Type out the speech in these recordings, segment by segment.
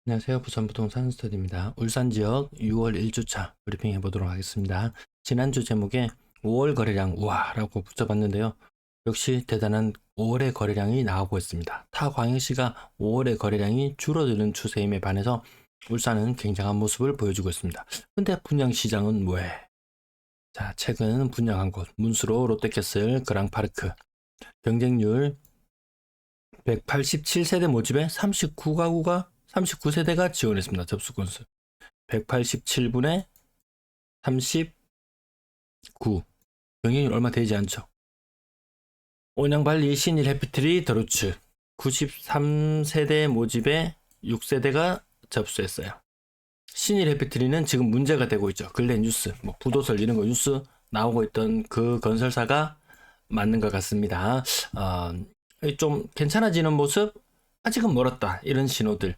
안녕하세요. 부산부동산 스터디입니다. 울산 지역 6월 1주차 브리핑 해보도록 하겠습니다. 지난주 제목에 5월 거래량 우와라고 붙여봤는데요. 역시 대단한 5월의 거래량이 나오고 있습니다. 타 광역시가 5월의 거래량이 줄어드는 추세임에 반해서 울산은 굉장한 모습을 보여주고 있습니다. 근데 분양시장은 왜? 자, 최근 분양한 곳 문수로 롯데캐슬 그랑파르크 경쟁률 187세대 모집에 39세대가 지원했습니다. 접수 건수 187분에 39. 경쟁률 얼마 되지 않죠. 온양발리 신일 해피트리 더루츠 93세대 모집에 6세대가 접수했어요. 신일 해피트리는 지금 문제가 되고 있죠. 근래 뉴스, 부도설 이런 거 뉴스 나오고 있던 그 건설사가 맞는 것 같습니다. 좀 괜찮아지는 모습, 아직은 멀었다 이런 신호들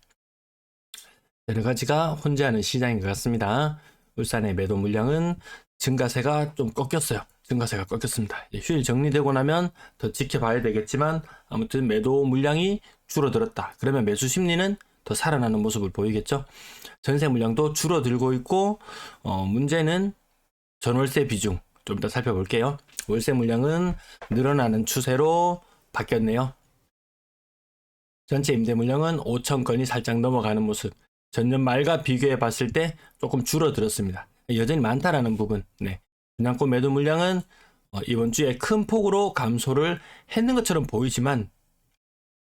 여러 가지가 혼재하는 시장인 것 같습니다. 울산의 매도 물량은 증가세가 좀 꺾였어요. 증가세가 꺾였습니다. 휴일 정리되고 나면 더 지켜봐야 되겠지만 아무튼 매도 물량이 줄어들었다. 그러면 매수 심리는 더 살아나는 모습을 보이겠죠. 전세 물량도 줄어들고 있고 문제는 전월세 비중 좀 더 살펴볼게요. 월세 물량은 늘어나는 추세로 바뀌었네요. 전체 임대 물량은 5천 건이 살짝 넘어가는 모습. 전년 말과 비교해 봤을 때 조금 줄어들었습니다. 여전히 많다라는 부분. 네. 분양권 매도 물량은 이번 주에 큰 폭으로 감소를 했는 것처럼 보이지만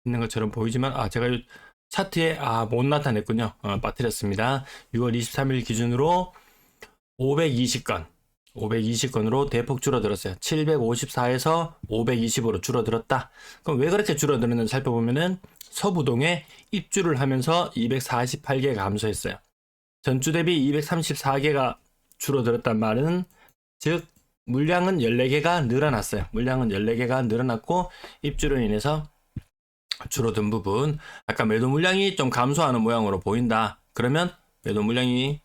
제가 차트에 못 나타냈군요. 빠뜨렸습니다. 6월 23일 기준으로 520건으로 대폭 줄어들었어요. 754에서 520으로 줄어들었다. 그럼 왜 그렇게 줄어드는지 살펴보면은 서부동에 입주를 하면서 248개 감소했어요. 전주 대비 234개가 줄어들었단 말은 즉 물량은 14개가 늘어났어요. 물량은 14개가 늘어났고 입주로 인해서 줄어든 부분, 아까 매도 물량이 좀 감소하는 모양으로 보인다. 그러면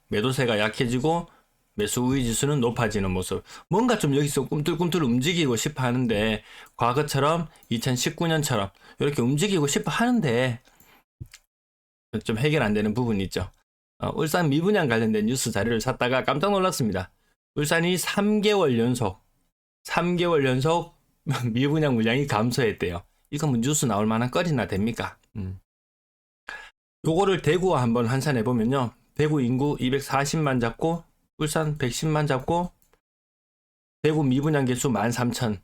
매도세가 약해지고 매수 우위 지수는 높아지는 모습. 뭔가 좀 여기서 꿈틀꿈틀 움직이고 싶어 하는데 과거처럼 2019년처럼 이렇게 움직이고 싶어 하는데 좀 해결 안 되는 부분이 있죠. 울산 미분양 관련된 뉴스 자료를 샀다가 깜짝 놀랐습니다. 울산이 3개월 연속 미분양 물량이 감소했대요. 이거 뭐 뉴스 나올 만한 거리나 됩니까? 요거를 대구와 한번 환산해 보면요. 대구 인구 240만 잡고 울산 110만 잡고 대구 미분양 개수 13,000,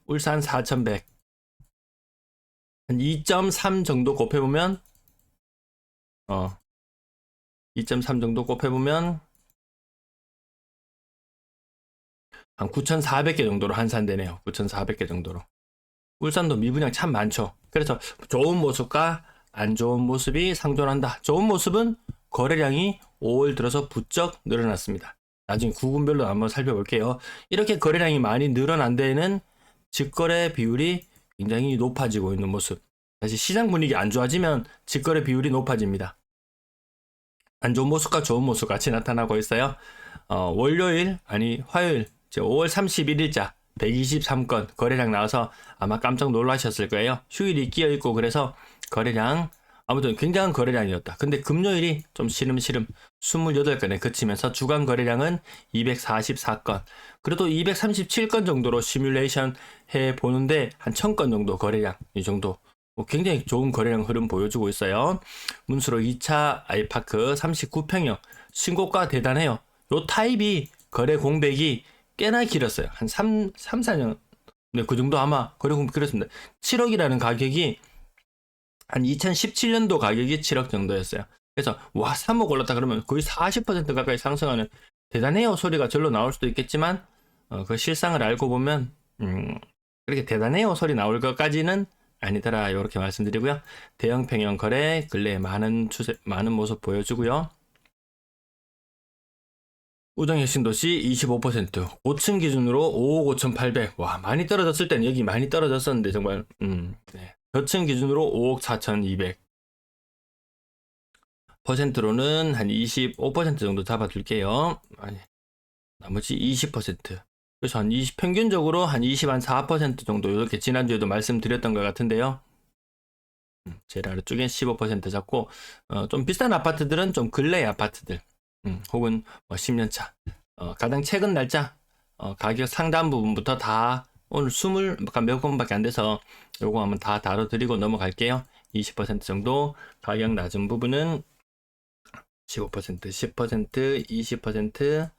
울산 4,100. 한 2.3 정도 곱해보면 2.3 정도 곱해보면 한 9,400개 정도로 환산되네요. 9,400개 정도로. 울산도 미분양 참 많죠. 그래서 좋은 모습과 안 좋은 모습이 상존한다. 좋은 모습은 거래량이 5월 들어서 부쩍 늘어났습니다. 나중에 구군별로 한번 살펴볼게요. 이렇게 거래량이 많이 늘어난 데에는 직거래 비율이 굉장히 높아지고 있는 모습. 다시 시장 분위기 안 좋아지면 직거래 비율이 높아집니다. 안 좋은 모습과 좋은 모습 같이 나타나고 있어요. 화요일 5월 31일자 123건 거래량 나와서 아마 깜짝 놀라셨을 거예요. 휴일이 끼어 있고 그래서 거래량 아무튼 굉장한 거래량이었다. 근데 금요일이 좀 시름시름 28건에 그치면서 주간 거래량은 244건. 그래도 237건 정도로 시뮬레이션 해 보는데 한 1000건 정도 거래량 이 정도. 굉장히 좋은 거래량 흐름 보여주고 있어요. 문수로 2차 아이파크 39평형 신고가 대단해요. 요 타입이 거래 공백이 꽤나 길었어요. 한 4년. 네, 그 정도 아마 거래 공백 길었습니다. 7억이라는 가격이 한 2017년도 가격이 7억 정도였어요. 그래서 3억 올랐다 그러면 거의 40% 가까이 상승하는 대단해요 소리가 절로 나올 수도 있겠지만 그 실상을 알고 보면 그렇게 대단해요 소리 나올 것까지는 아니더라 이렇게 말씀드리고요. 대형 평형 거래 근래에 많은 모습 보여주고요. 우정혁 신도시 25%, 5층 기준으로 5억 5,800. 와, 많이 떨어졌을 땐 여기 많이 떨어졌었는데 정말 네. 저층 기준으로 5억 4,200. 퍼센트로는 한 25% 정도 잡아둘게요. 아니, 나머지 20%. 그래서 한 20, 평균적으로 한 24% 정도 이렇게 지난주에도 말씀드렸던 것 같은데요. 제일 아래쪽에 15% 잡고, 좀 비싼 아파트들은 좀 근래 아파트들, 혹은 뭐 10년차, 가장 최근 날짜, 가격 상단 부분부터 다 오늘 20몇 번밖에 안 돼서 요거 한번 다 다뤄드리고 넘어갈게요. 20% 정도 가격 낮은 부분은 15%, 10%, 20%,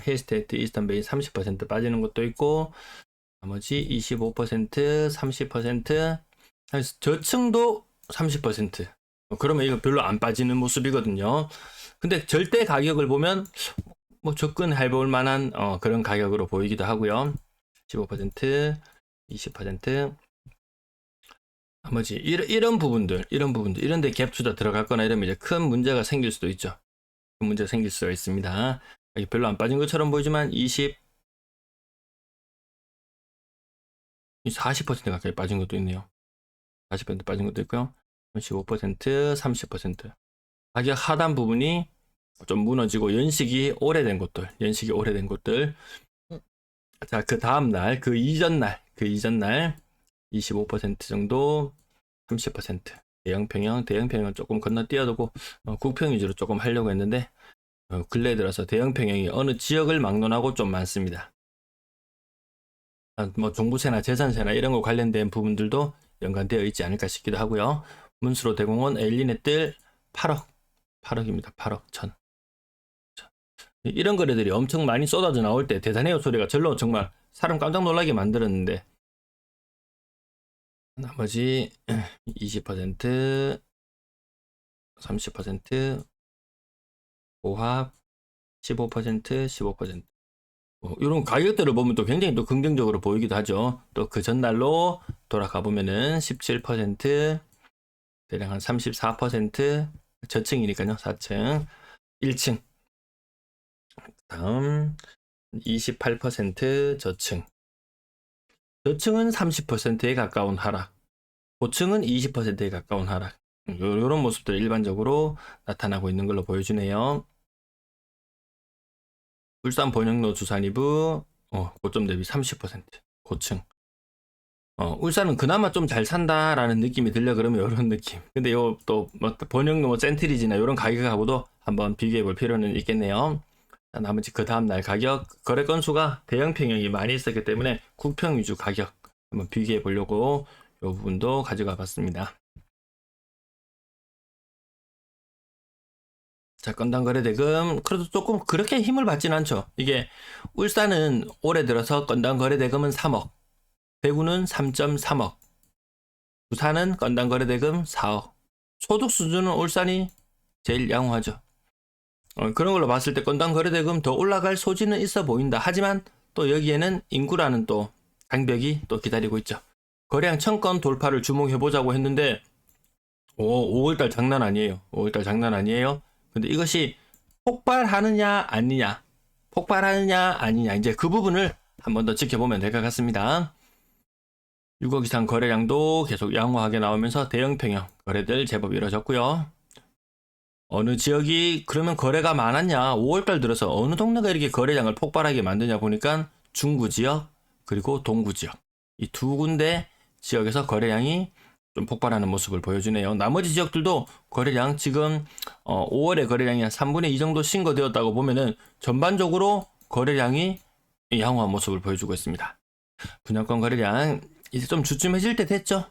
힐스테이트 이스턴베이 30% 빠지는 것도 있고, 나머지 25%, 30%, 저층도 30%. 그러면 이거 별로 안 빠지는 모습이거든요. 근데 절대 가격을 보면 뭐 접근해 볼 만한 그런 가격으로 보이기도 하고요. 15%, 20%. 나머지 이런 부분들, 이런데 갭 투자 들어갈 거나 이러면 이제 큰 문제가 생길 수도 있죠. 큰 문제가 생길 수가 있습니다. 별로 안 빠진 것처럼 보이지만 40% 가까이 빠진 것도 있네요. 40% 빠진 것도 있고요. 15%, 30%. 가격 하단 부분이 좀 무너지고 연식이 오래된 곳들. 자, 그 다음 날, 그 이전 날 25% 정도, 30%. 대형평형 조금 건너뛰어두고 국평 위주로 조금 하려고 했는데 근래 들어서 대형평형이 어느 지역을 막론하고 좀 많습니다. 뭐 종부세나 재산세나 이런 거 관련된 부분들도 연관되어 있지 않을까 싶기도 하고요. 문수로 대공원 엘리넷들 8억입니다. 8억 천. 이런 거래들이 엄청 많이 쏟아져 나올 때 대단해요 소리가 절로 정말 사람 깜짝 놀라게 만들었는데, 나머지 20%, 30%, 고합 15%, 15%. 이런 가격들을 보면 또 굉장히 또 긍정적으로 보이기도 하죠. 또 그 전날로 돌아가 보면은 17%, 대략 한 34%, 저층이니까요. 4층, 1층. 다음 28% 저층. 저층은 30%에 가까운 하락. 고층은 20%에 가까운 하락. 이런 모습들 일반적으로 나타나고 있는 걸로 보여주네요. 울산 번영로 두산 2부 고점 대비 30% 고층. 울산은 그나마 좀 잘 산다라는 느낌이 들려 그러면 이런 느낌. 근데 요또 뭐 번영로 센트리지나 이런 가격하고도 한번 비교해 볼 필요는 있겠네요. 자, 나머지 그 다음 날 가격, 거래 건수가 대형 평형이 많이 있었기 때문에 국평 위주 가격 한번 비교해 보려고 이 부분도 가져가 봤습니다. 자, 건당 거래 대금 그래도 조금 그렇게 힘을 받진 않죠. 이게 울산은 올해 들어서 건당 거래 대금은 3억, 대구는 3.3억, 부산은 건당 거래 대금 4억. 소득 수준은 울산이 제일 양호하죠. 그런 걸로 봤을 때 건당 거래 대금 더 올라갈 소지는 있어 보인다. 하지만 또 여기에는 인구라는 또 장벽이 또 기다리고 있죠. 거래량 1000건 돌파를 주목해 보자고 했는데 5월달 장난 아니에요. 5월달 장난 아니에요. 근데 이것이 폭발하느냐 아니냐, 이제 그 부분을 한 번 더 지켜보면 될 것 같습니다. 6억 이상 거래량도 계속 양호하게 나오면서 대형 평형 거래들 제법 이루어졌고요. 어느 지역이 그러면 거래가 많았냐, 5월달 들어서 어느 동네가 이렇게 거래량을 폭발하게 만드냐 보니까 중구 지역 그리고 동구 지역, 이 두 군데 지역에서 거래량이 좀 폭발하는 모습을 보여주네요. 나머지 지역들도 거래량 지금 5월에 거래량이 한 3분의 2 정도 신고되었다고 보면은 전반적으로 거래량이 양호한 모습을 보여주고 있습니다. 분양권 거래량 이제 좀 주춤해질 때 됐죠.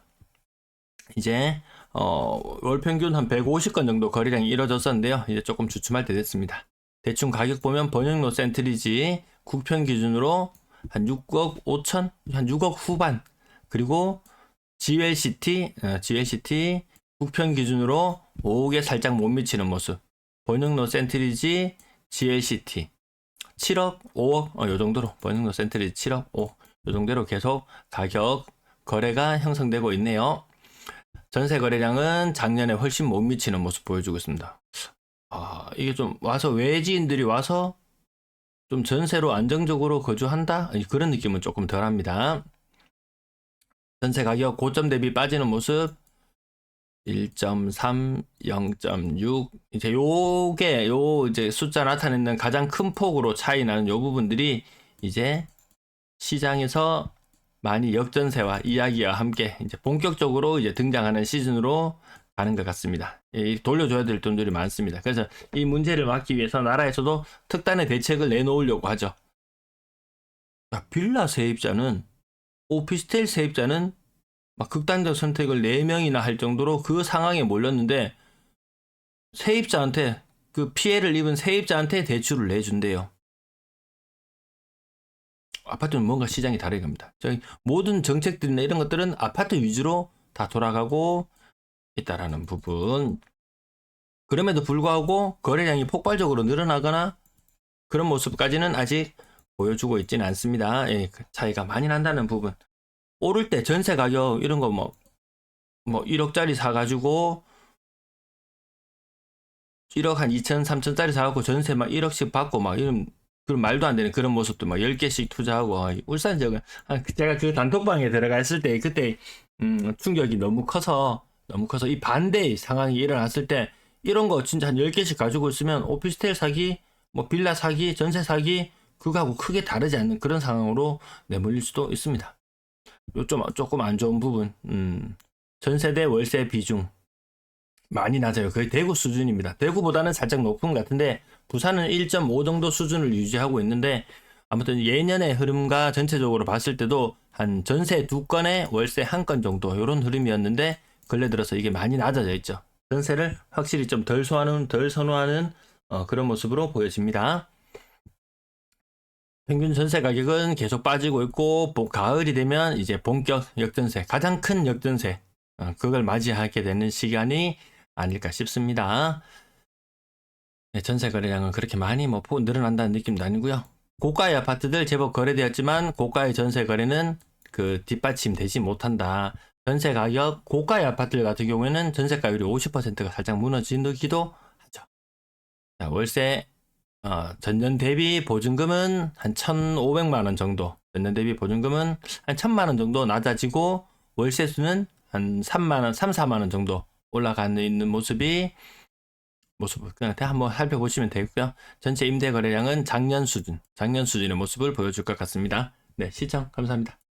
이제 월 평균 한 150건 정도 거래량이 이뤄졌었는데요. 이제 조금 주춤할 때 됐습니다. 대충 가격 보면 번영로 센트리지 국평 기준으로 한 6억 5천, 한 6억 후반, 그리고 GLCT 국평 기준으로 5억에 살짝 못 미치는 모습. 번영로 센트리지 GLCT 7억, 5억 요 정도로, 번영로 센트리지 7억, 5억 요 정도로 계속 가격 거래가 형성되고 있네요. 전세 거래량은 작년에 훨씬 못 미치는 모습 보여주고 있습니다. 이게 좀 와서 외지인들이 와서 좀 전세로 안정적으로 거주한다? 그런 느낌은 조금 덜합니다. 전세 가격 고점 대비 빠지는 모습 1.3, 0.6. 이제 이제 숫자 나타내는 가장 큰 폭으로 차이 나는 요 부분들이 이제 시장에서 많이 역전세와 이야기와 함께 이제 본격적으로 이제 등장하는 시즌으로 가는 것 같습니다. 돌려줘야 될 돈들이 많습니다. 그래서 이 문제를 막기 위해서 나라에서도 특단의 대책을 내놓으려고 하죠. 빌라 세입자는, 오피스텔 세입자는 막 극단적 선택을 4명이나 할 정도로 그 상황에 몰렸는데, 세입자한테, 그 피해를 입은 세입자한테 대출을 내준대요. 아파트는 뭔가 시장이 다르게 갑니다. 저희 모든 정책들이나 이런 것들은 아파트 위주로 다 돌아가고 있다라는 부분. 그럼에도 불구하고 거래량이 폭발적으로 늘어나거나 그런 모습까지는 아직 보여주고 있지는 않습니다. 그 차이가 많이 난다는 부분. 오를 때 전세 가격 이런 거 뭐 1억짜리 사가지고 1억 한 2천, 3천짜리 사갖고 전세 막 1억씩 받고 막 이런, 그런 말도 안 되는 그런 모습도 막 10개씩 투자하고. 울산 지역은 제가 그 단톡방에 들어가 있을 때 그때 충격이 너무 커서 이 반대의 상황이 일어났을 때 이런 거 진짜 한 10개씩 가지고 있으면 오피스텔 사기, 뭐 빌라 사기, 전세 사기 그거하고 크게 다르지 않는 그런 상황으로 내몰릴 수도 있습니다. 조금 안 좋은 부분. 전세 대 월세 비중 많이 낮아요. 거의 대구 수준입니다. 대구보다는 살짝 높은 것 같은데 부산은 1.5 정도 수준을 유지하고 있는데, 아무튼 예년의 흐름과 전체적으로 봤을 때도 한 전세 2건에 월세 1건 정도 이런 흐름이었는데 근래 들어서 이게 많이 낮아져 있죠. 전세를 확실히 좀 덜 선호하는 그런 모습으로 보여집니다. 평균 전세 가격은 계속 빠지고 있고, 가을이 되면 이제 본격 역전세, 가장 큰 역전세, 그걸 맞이하게 되는 시간이 아닐까 싶습니다. 네, 전세 거래량은 그렇게 많이 늘어난다는 느낌도 아니고요. 고가의 아파트들 제법 거래되었지만 고가의 전세 거래는 그 뒷받침 되지 못한다. 전세 가격, 고가의 아파트들 같은 경우에는 전세가율이 50%가 살짝 무너지기도 하죠. 자, 월세 전년 대비 보증금은 한 1,500만 원 정도, 전년 대비 보증금은 한 1,000만 원 정도 낮아지고 월세수는 한 3만 원, 3, 4만 원 정도 올라가는 있는 모습을 그냥 한번 살펴보시면 되고요. 전체 임대 거래량은 작년 수준의 모습을 보여줄 것 같습니다. 네, 시청 감사합니다.